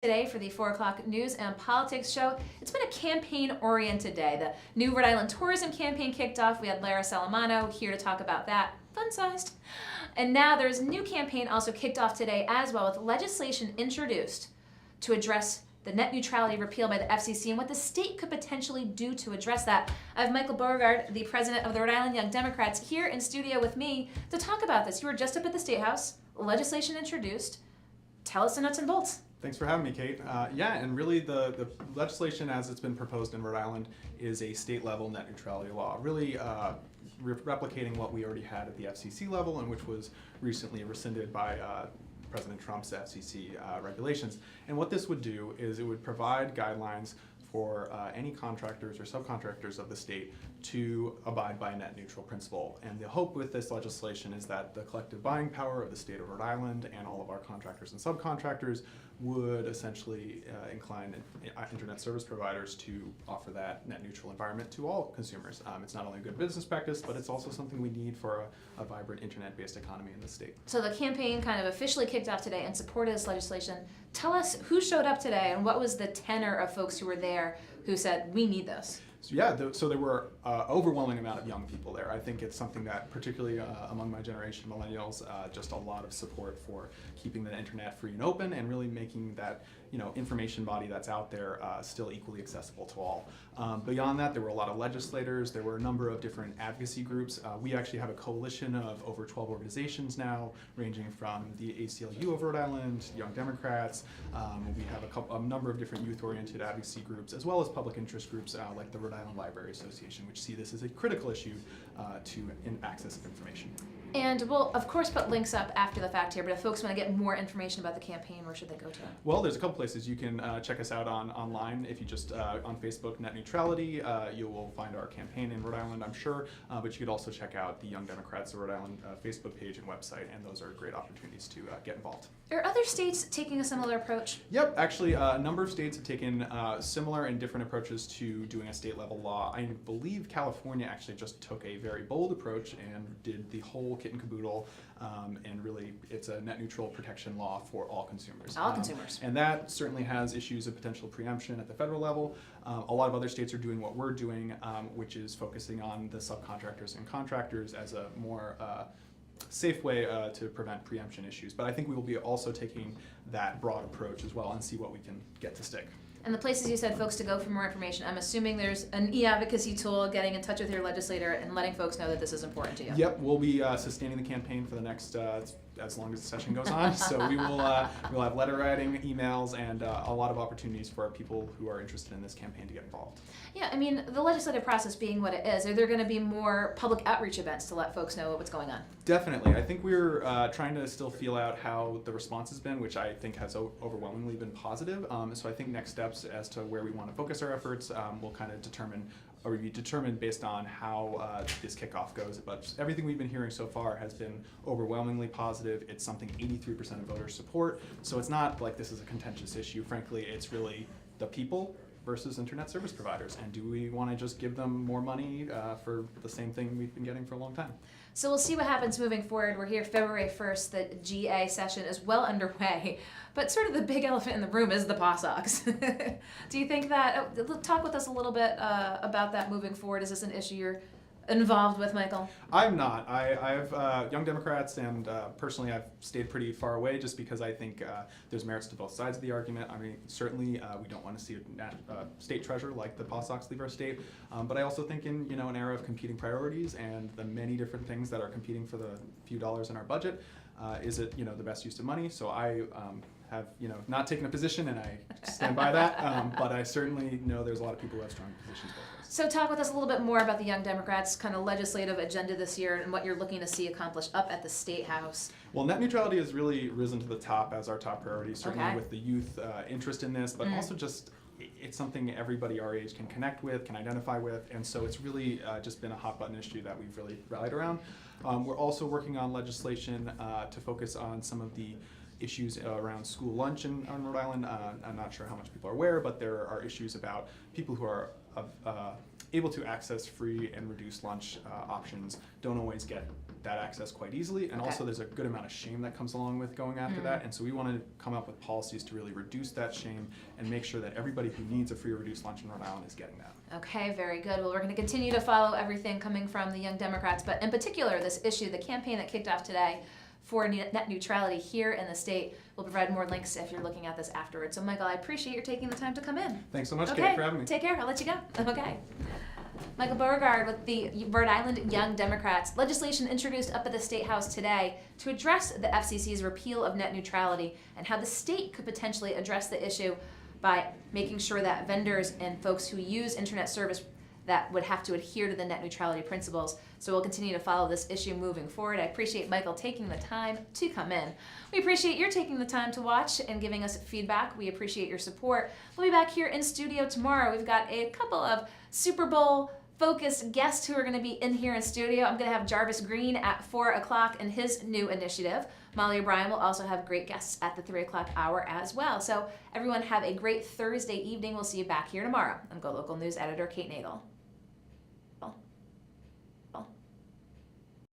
Today for the 4 o'clock news and politics show. It's been a campaign-oriented day. The new Rhode Island tourism campaign kicked off. We had Lara Salamano here to talk about that. Fun-sized. And now there's a new campaign also kicked off today as well, with legislation introduced to address the net neutrality repeal by the FCC and what the state could potentially do to address that. I have Micheal Beauregard, the president of the Rhode Island Young Democrats, here in studio with me to talk about this. You were just up at the State House, legislation introduced. Tell us the nuts and bolts. Thanks for having me, Kate. Yeah, and really the legislation as it's been proposed in Rhode Island is a state-level net neutrality law, really replicating what we already had at the FCC level and which was recently rescinded by President Trump's FCC regulations. And what this would do is it would provide guidelines for any contractors or subcontractors of the state to abide by a net neutral principle. And the hope with this legislation is that the collective buying power of the state of Rhode Island and all of our contractors and subcontractors would essentially incline internet service providers to offer that net neutral environment to all consumers. It's not only a good business practice, but it's also something we need for a vibrant internet-based economy in the state. So the campaign kind of officially kicked off today in support of this legislation. Tell us who showed up today and what was the tenor of folks who were there who said, we need this? So yeah, so there were overwhelming amount of young people there. I think it's something that, particularly among my generation, millennials, just a lot of support for keeping the internet free and open and really making that information body that's out there still equally accessible to all. Beyond that, there were a lot of legislators. There were a number of different advocacy groups. We actually have a coalition of over 12 organizations now, ranging from the ACLU of Rhode Island, Young Democrats. We have a number of different youth-oriented advocacy groups, as well as public interest groups like the Rhode Island Library Association, which see this as a critical issue to access of information. And we'll, of course, put links up after the fact here, but if folks want to get more information about the campaign, where should they go to? Well, there's a couple places. You can check us out online. If you just, on Facebook, Net Neutrality, you will find our campaign in Rhode Island, I'm sure, but you could also check out the Young Democrats of Rhode Island Facebook page and website, and those are great opportunities to get involved. Are other states taking a similar approach? Yep, actually, a number of states have taken similar and different approaches to doing a state-level law. I believe California actually just took a very bold approach and did the whole kit and caboodle, and really it's a net neutral protection law for all consumers. All consumers. And that certainly has issues of potential preemption at the federal level. A lot of other states are doing what we're doing, which is focusing on the subcontractors and contractors as a more safe way to prevent preemption issues. But I think we will be also taking that broad approach as well and see what we can get to stick. And the places you said folks to go for more information, I'm assuming there's an e-advocacy tool, getting in touch with your legislator and letting folks know that this is important to you. Yep, we'll be sustaining the campaign for the next, as long as the session goes on. So we will we'll have letter writing, emails, and a lot of opportunities for people who are interested in this campaign to get involved. Yeah, I mean, the legislative process being what it is, are there going to be more public outreach events to let folks know what's going on? Definitely. I think we're trying to still feel out how the response has been, which I think has overwhelmingly been positive. So I think next steps as to where we want to focus our efforts will kind of determine, or be determined based on how this kickoff goes. But everything we've been hearing so far has been overwhelmingly positive. It's something 83% of voters support. So it's not like this is a contentious issue. Frankly, it's really the people versus internet service providers. And do we want to just give them more money for the same thing we've been getting for a long time? So we'll see what happens moving forward. We're here February 1st. The GA session is well underway. But sort of the big elephant in the room is the POSOX. Do you think that, talk with us a little bit about that moving forward. Is this an issue you're involved with, Micheal? I'm not. I've Young Democrats, and personally I've stayed pretty far away just because I think there's merits to both sides of the argument. I mean, certainly we don't want to see a state treasure like the POSOX leave our state, but I also think in an era of competing priorities and the many different things that are competing for the few dollars in our budget, is it the best use of money? So I have not taken a position, and I stand by that, but I certainly know there's a lot of people who have strong positions both ways. So talk with us a little bit more about the Young Democrats' kind of legislative agenda this year and what you're looking to see accomplished up at the State House. Well, net neutrality has really risen to the top as our top priority, certainly with the youth interest in this, but also just it's something everybody our age can connect with, can identify with, and so it's really just been a hot button issue that we've really rallied around. We're also working on legislation to focus on some of the issues around school lunch in Rhode Island. I'm not sure how much people are aware, but there are issues about people who are able to access free and reduced lunch options don't always get that access quite easily, and Okay. also there's a good amount of shame that comes along with going after that, and so we want to come up with policies to really reduce that shame and make sure that everybody who needs a free or reduced lunch in Rhode Island is getting that. Okay, very good. Well, we're going to continue to follow everything coming from the Young Democrats, but in particular this issue, the campaign that kicked off today for net neutrality here in the state. We'll provide more links if you're looking at this afterwards. So Michael, I appreciate your taking the time to come in. Thanks so much, Okay, Kate, for having me. take care. I'll let you go. Okay. Micheal Beauregard with the Rhode Island Young Democrats. Legislation introduced up at the State House today to address the FCC's repeal of net neutrality and how the state could potentially address the issue by making sure that vendors and folks who use internet service that would have to adhere to the net neutrality principles. So we'll continue to follow this issue moving forward. I appreciate Michael taking the time to come in. We appreciate your taking the time to watch and giving us feedback. We appreciate your support. We'll be back here in studio tomorrow. We've got a couple of Super Bowl focused guests who are going to be in here in studio. I'm going to have Jarvis Green at 4 o'clock in his new initiative. Molly O'Brien will also have great guests at the 3 o'clock hour as well. So everyone have a great Thursday evening. We'll see you back here tomorrow. I'm Golocal News Editor Kate Nagel.